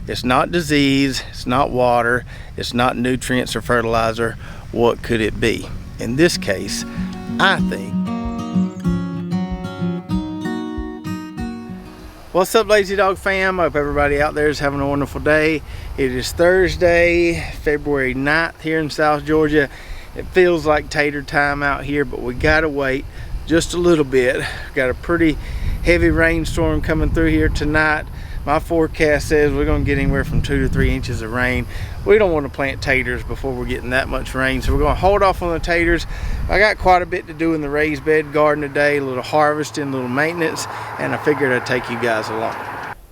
It's not disease, it's not water, it's not nutrients or fertilizer. What could it be? In this case, I think. What's up, Lazy Dog fam? I hope everybody out there is having a wonderful day. It is Thursday, February 9th here in South Georgia. It feels like tater time out here, but we gotta wait just a little bit. Got a pretty heavy rainstorm coming through here tonight. My forecast says we're gonna get anywhere from 2 to 3 inches of rain. We don't want to plant taters before we're getting that much rain, so we're gonna hold off on the taters. I got quite a bit to do in the raised bed garden today, a little harvesting, a little maintenance, and I figured I'd take you guys along.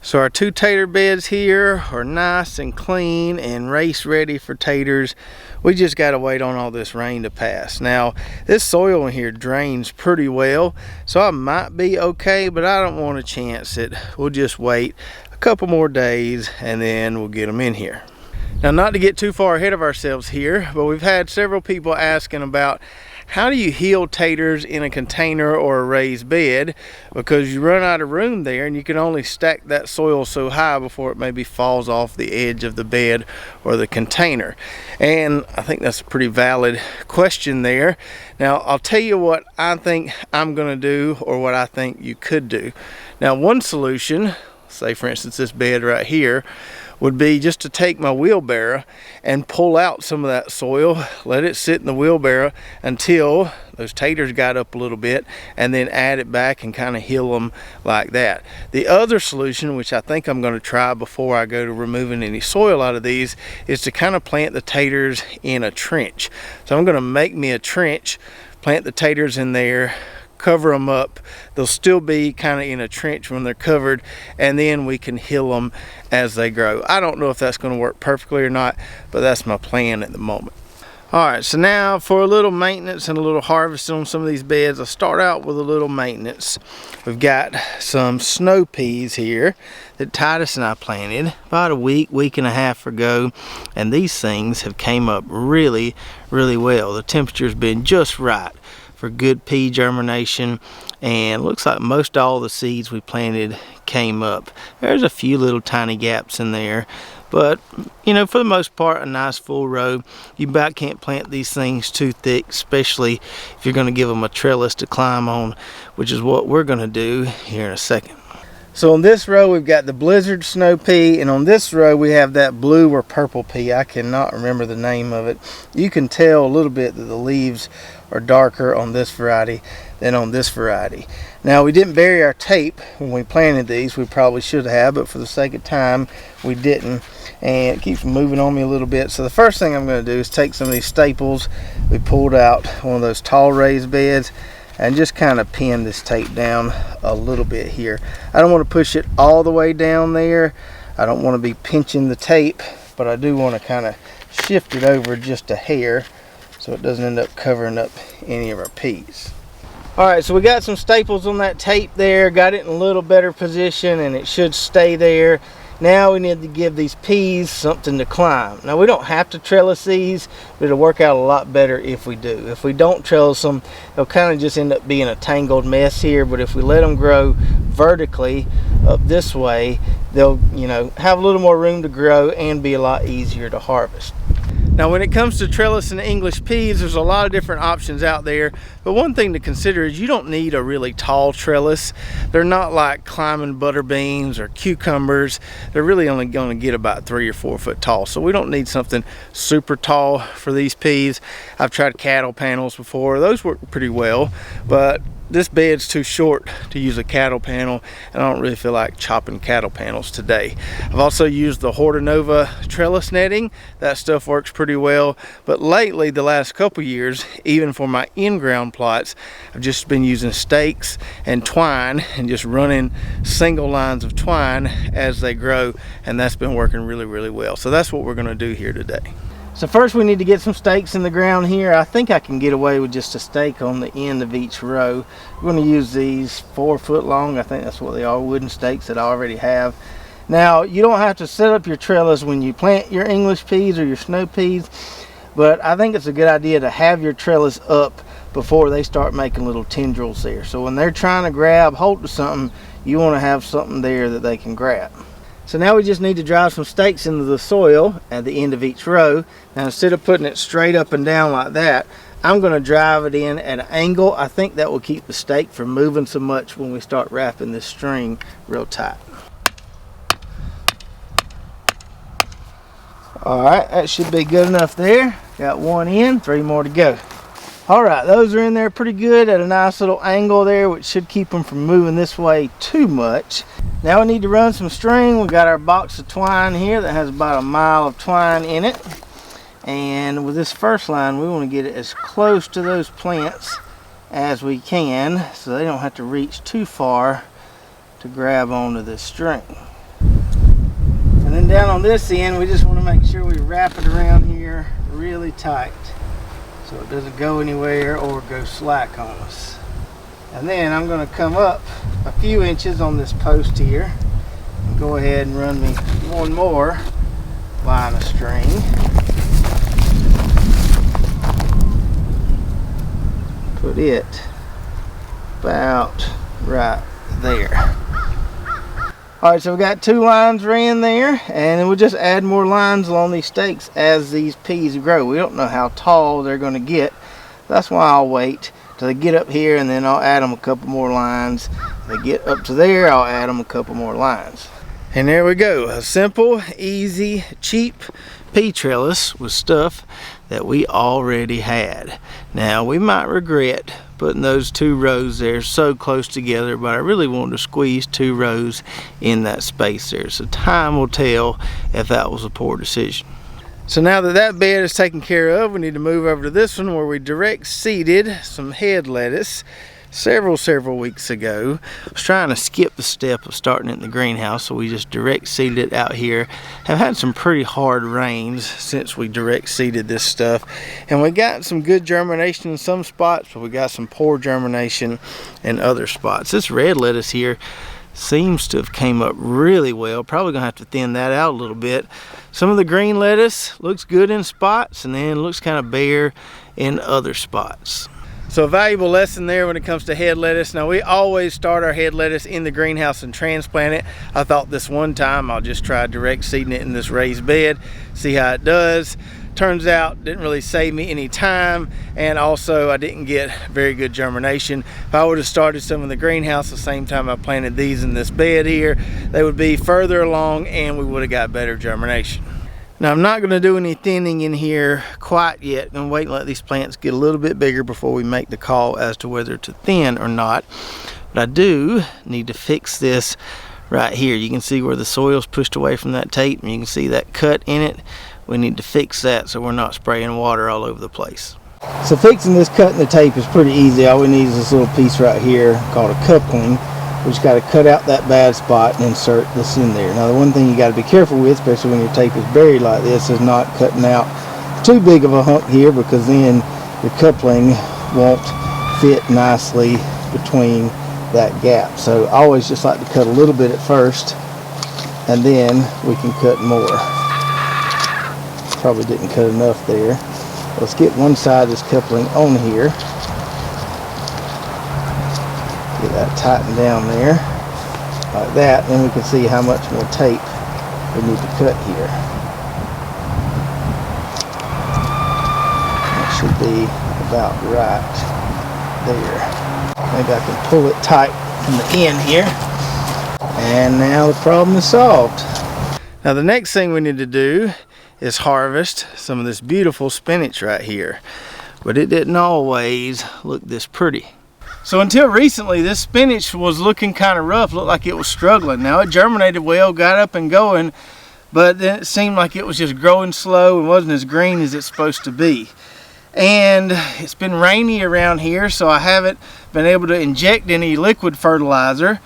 So our 2 tater beds here are nice and clean and race ready for taters. We just gotta wait on all this rain to pass. Now, this soil in here drains pretty well, so I might be okay, but I don't want to chance it. We'll just wait a couple more days and then we'll get them in here. Now, not to get too far ahead of ourselves here, but we've had several people asking about how do you heal taters in a container or a raised bed, because you run out of room there and you can only stack that soil so high before it maybe falls off the edge of the bed or the container. And I think that's a pretty valid question there. Now, I'll tell you what I think I'm gonna do, or what I think you could do. Now, one solution, say for instance this bed right here, would be just to take my wheelbarrow and pull out some of that soil, let it sit in the wheelbarrow until those taters got up a little bit, and then add it back and kind of heal them like that. The other solution, which I think I'm going to try before I go to removing any soil out of these, is to kind of plant the taters in a trench. So I'm going to make me a trench, plant the taters in there, cover them up. They'll still be kind of in a trench when they're covered, and then we can heal them as they grow. I don't know if that's going to work perfectly or not, but that's my plan at the moment. All right, so now for a little maintenance and a little harvesting on some of these beds. I'll start out with a little maintenance. We've got some snow peas here that Titus and I planted about a week and a half ago, and these things have came up really well. The temperature's been just right for good pea germination, and looks like most all the seeds we planted came up. There's a few little tiny gaps in there, but you know, for the most part, a nice full row. You about can't plant these things too thick, especially if you're going to give them a trellis to climb on, which is what we're going to do here in a second. So on this row we've got the blizzard snow pea, and on this row we have that blue or purple pea. I cannot remember the name of it. You can tell a little bit that the leaves are darker on this variety than on this variety. Now, we didn't bury our tape when we planted these. We probably should have, but for the sake of time we didn't, and it keeps moving on me a little bit. So the first thing I'm going to do is take some of these staples we pulled out one of those tall raised beds and just kind of pin this tape down a little bit here. I don't want to push it all the way down there. I don't want to be pinching the tape, but I do want to kind of shift it over just a hair so it doesn't end up covering up any of our peas. All right, so we got some staples on that tape there, got it in a little better position, and it should stay there. Now we need to give these peas something to climb. Now, we don't have to trellis these, but it'll work out a lot better if we do. If we don't trellis them, they'll kind of just end up being a tangled mess here, but if we let them grow vertically up this way, they'll, you know, have a little more room to grow and be a lot easier to harvest. Now, when it comes to trellis and English peas, there's a lot of different options out there, but one thing to consider is you don't need a really tall trellis. They're not like climbing butter beans or cucumbers. They're really only going to get about 3 or 4 foot tall, so we don't need something super tall for these peas. I've tried cattle panels before. Those work pretty well, but this bed's too short to use a cattle panel, and I don't really feel like chopping cattle panels today. I've also used the Hortonova trellis netting. That stuff works pretty well, but lately, the last couple years, even for my in-ground plots, I've just been using stakes and twine and just running single lines of twine as they grow, and that's been working really well. So that's what we're going to do here today. So first we need to get some stakes in the ground here. I think I can get away with just a stake on the end of each row. We're going to use these 4 foot long. I think that's what they are, wooden stakes that I already have. Now, you don't have to set up your trellis when you plant your English peas or your snow peas, but I think it's a good idea to have your trellis up before they start making little tendrils there. So when they're trying to grab hold of something, you want to have something there that they can grab. So now we just need to drive some stakes into the soil at the end of each row. Now instead of putting it straight up and down like that, I'm going to drive it in at an angle. I think that will keep the stake from moving so much when we start wrapping this string real tight. Alright, that should be good enough there. Got one in, 3 more to go. Alright, those are in there pretty good at a nice little angle there, which should keep them from moving this way too much. Now we need to run some string. We got our box of twine here that has about a mile of twine in it. And with this first line, we want to get it as close to those plants as we can so they don't have to reach too far to grab onto this string. And then down on this end, we just want to make sure we wrap it around here really tight so it doesn't go anywhere or go slack on us. And then I'm going to come up a few inches on this post here and go ahead and run me one more line of string. Put it about right there. Alright, so we got 2 lines ran there, and we'll just add more lines along these stakes as these peas grow. We don't know how tall they're going to get. That's why I'll wait till they get up here, and then I'll add them a couple more lines. If they get up to there, I'll add them a couple more lines. And there we go, a simple, easy, cheap pea trellis with stuff that we already had. Now we might regret putting those 2 rows there so close together, but I really wanted to squeeze 2 rows in that space there. So time will tell if that was a poor decision. So now that that bed is taken care of, we need to move over to this one where we direct seeded some head lettuce several weeks ago. I was trying to skip the step of starting it in the greenhouse, so we just direct seeded it out here. Have had some pretty hard rains since we direct seeded this stuff, and we got some good germination in some spots, but we got some poor germination in other spots. This red lettuce here seems to have came up really well. Probably gonna have to thin that out a little bit. Some of the green lettuce looks good in spots and then looks kind of bare in other spots. So a valuable lesson there when it comes to head lettuce. Now we always start our head lettuce in the greenhouse and transplant it. I thought this one time I'll just try direct seeding it in this raised bed, see how it does. Turns out didn't really save me any time, and also I didn't get very good germination. If I would have started some in the greenhouse the same time I planted these in this bed here, they would be further along and we would have got better germination. Now I'm not going to do any thinning in here quite yet. I'm going to wait and let these plants get a little bit bigger before we make the call as to whether to thin or not. But I do need to fix this right here. You can see where the soil's pushed away from that tape, and you can see that cut in it. We need to fix that so we're not spraying water all over the place. So fixing this cut in the tape is pretty easy. All we need is this little piece right here called a coupling. We just got to cut out that bad spot and insert this in there. Now the one thing you got to be careful with, especially when your tape is buried like this, is not cutting out too big of a hump here, because then your coupling won't fit nicely between that gap. So I always just like to cut a little bit at first, and then we can cut more. Probably didn't cut enough there. Let's get one side of this coupling on here. Get that tightened down there like that, then we can see how much more tape we need to cut here. That should be about right there. Maybe I can pull it tight from the end here, and now the problem is solved. Now the next thing we need to do is harvest some of this beautiful spinach right here, but it didn't always look this pretty. So until recently, this spinach was looking kind of rough, looked like it was struggling. Now it germinated well, got up and going, but then it seemed like it was just growing slow and wasn't as green as it's supposed to be. And it's been rainy around here, so I haven't been able to inject any liquid fertilizer.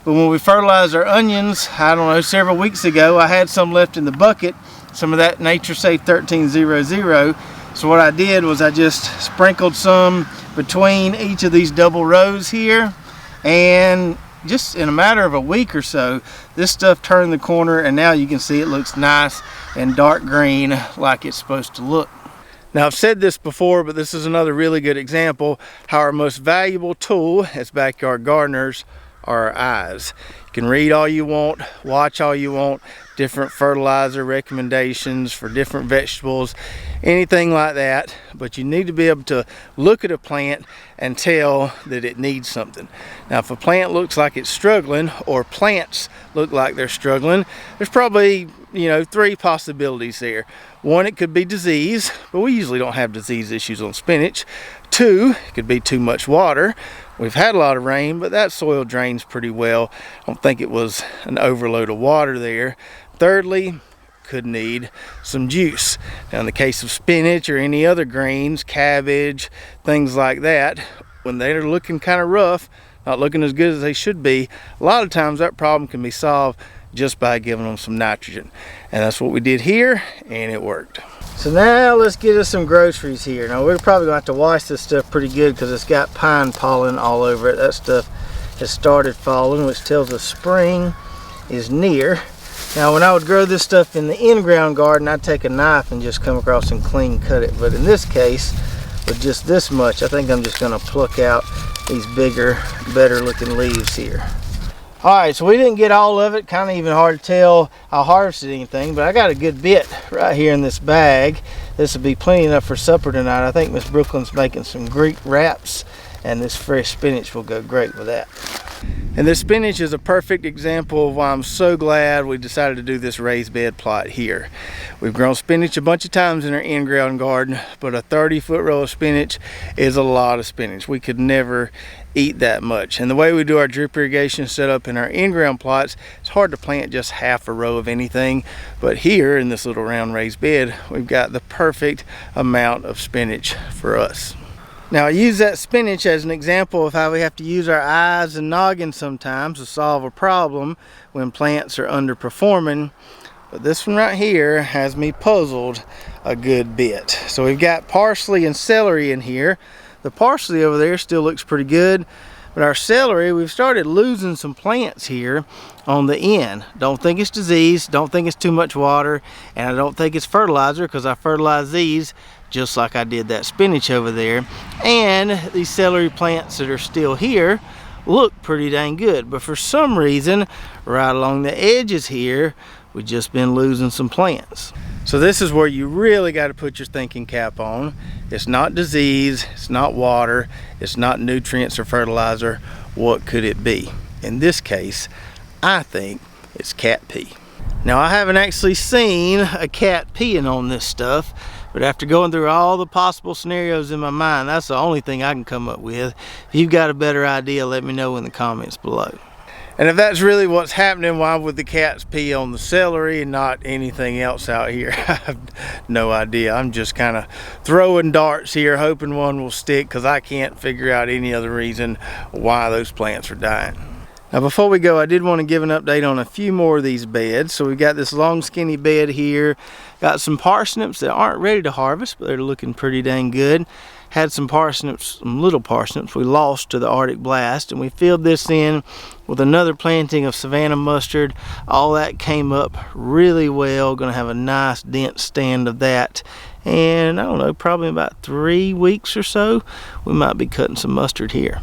But when we fertilized our onions, I don't know, several weeks ago, I had some left in the bucket, some of that NatureSafe 1300. So what I did was I just sprinkled some between each of these double rows here, and just in a matter of a week or so, this stuff turned the corner, and now you can see it looks nice and dark green like it's supposed to look. Now I've said this before, but this is another really good example how our most valuable tool as backyard gardeners are our eyes. You can read all you want, watch all you want, different fertilizer recommendations for different vegetables, anything like that, but you need to be able to look at a plant and tell that it needs something. Now, if a plant looks like it's struggling, or plants look like they're struggling, there's probably, you know, 3 possibilities there. 1, it could be disease, but we usually don't have disease issues on spinach. 2, it could be too much water. We've had a lot of rain, but that soil drains pretty well. I don't think it was an overload of water there. Thirdly, could need some juice. Now, in the case of spinach or any other greens, cabbage, things like that, when they're looking kind of rough, not looking as good as they should be, a lot of times that problem can be solved just by giving them some nitrogen. And that's what we did here, and it worked. So now let's get us some groceries here. Now, we're probably going to have to wash this stuff pretty good because it's got pine pollen all over it. That stuff has started falling, which tells us spring is near. Now, when I would grow this stuff in the in-ground garden, I'd take a knife and just come across and clean cut it. But in this case, with just this much, I think I'm just going to pluck out these bigger, better looking leaves here. Alright, so we didn't get all of it. Kind of even hard to tell I harvested anything, but I got a good bit right here in this bag. This will be plenty enough for supper tonight. I think Miss Brooklyn's making some Greek wraps, and this fresh spinach will go great with that. And this spinach is a perfect example of why I'm so glad we decided to do this raised bed plot here. We've grown spinach a bunch of times in our in-ground garden, but a 30-foot row of spinach is a lot of spinach. We could never eat that much. And the way we do our drip irrigation setup in our in-ground plots, it's hard to plant just half a row of anything. But here in this little round raised bed, we've got the perfect amount of spinach for us. Now, I use that spinach as an example of how we have to use our eyes and noggin sometimes to solve a problem when plants are underperforming. But this one right here has me puzzled a good bit. So we've got parsley and celery in here. The parsley over there still looks pretty good, but our celery, we've started losing some plants here on the end. Don't think it's disease, don't think it's too much water, and I don't think it's fertilizer, because I fertilize these just like I did that spinach over there. And these celery plants that are still here look pretty dang good, but for some reason right along the edges here we've just been losing some plants. So this is where you really got to put your thinking cap on. It's not disease, it's not water, it's not nutrients or fertilizer. What could it be? In this case, I think it's cat pee. Now, I haven't actually seen a cat peeing on this stuff, but after going through all the possible scenarios in my mind, that's the only thing I can come up with. If you've got a better idea, let me know in the comments below. And if that's really what's happening, why would the cats pee on the celery and not anything else out here? I have no idea. I'm just kind of throwing darts here, hoping one will stick, because I can't figure out any other reason why those plants are dying. Now, before we go, I did want to give an update on a few more of these beds. So we've got this long skinny bed here. Got some parsnips that aren't ready to harvest, but they're looking pretty dang good. Had some parsnips, some little parsnips we lost to the Arctic blast, and we filled this in with another planting of Savannah mustard. All that came up really well. Gonna have a nice dense stand of that. And I don't know, probably about 3 weeks or so, we might be cutting some mustard here.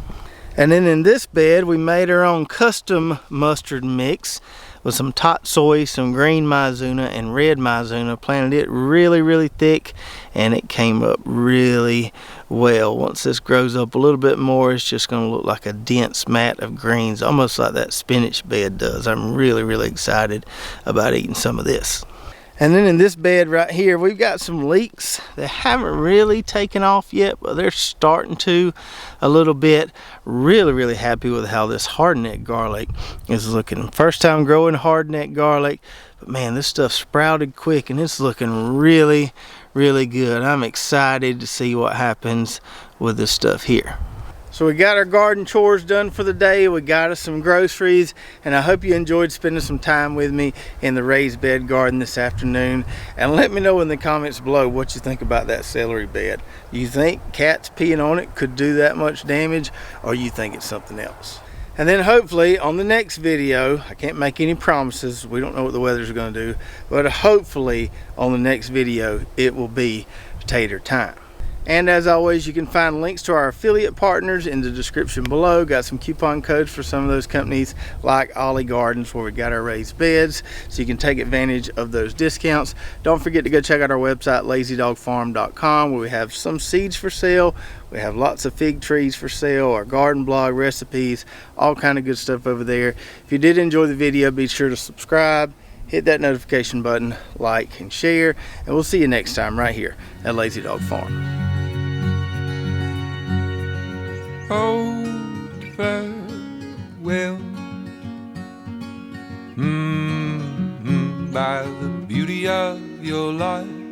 And then in this bed, we made our own custom mustard mix with some tot soy, some green mizuna, and red mizuna. Planted it really, really thick, and it came up really well. Once this grows up a little bit more, it's just going to look like a dense mat of greens, almost like that spinach bed does. I'm really, really excited about eating some of this. And then in this bed right here, we've got some leeks that haven't really taken off yet, but they're starting to a little bit. Really, really happy with how this hardneck garlic is looking. First time growing hardneck garlic, but man, this stuff sprouted quick and it's looking really, really good. I'm excited to see what happens with this stuff here. So we got our garden chores done for the day. We got us some groceries, and I hope you enjoyed spending some time with me in the raised bed garden this afternoon. And let me know in the comments below what you think about that celery bed. Do you think cats peeing on it could do that much damage, or you think it's something else? And then hopefully on the next video, I can't make any promises, we don't know what the weather's going to do, but hopefully on the next video it will be potato time. And as always, you can find links to our affiliate partners in the description below. Got some coupon codes for some of those companies like Ollie Gardens, where we got our raised beds, so you can take advantage of those discounts. Don't forget to go check out our website, lazydogfarm.com, where we have some seeds for sale. We have lots of fig trees for sale, our garden blog, recipes, all kind of good stuff over there. If you did enjoy the video, be sure to subscribe, hit that notification button, like and share, and we'll see you next time right here at Lazy Dog Farm. Oh, farewell, by the beauty of your life.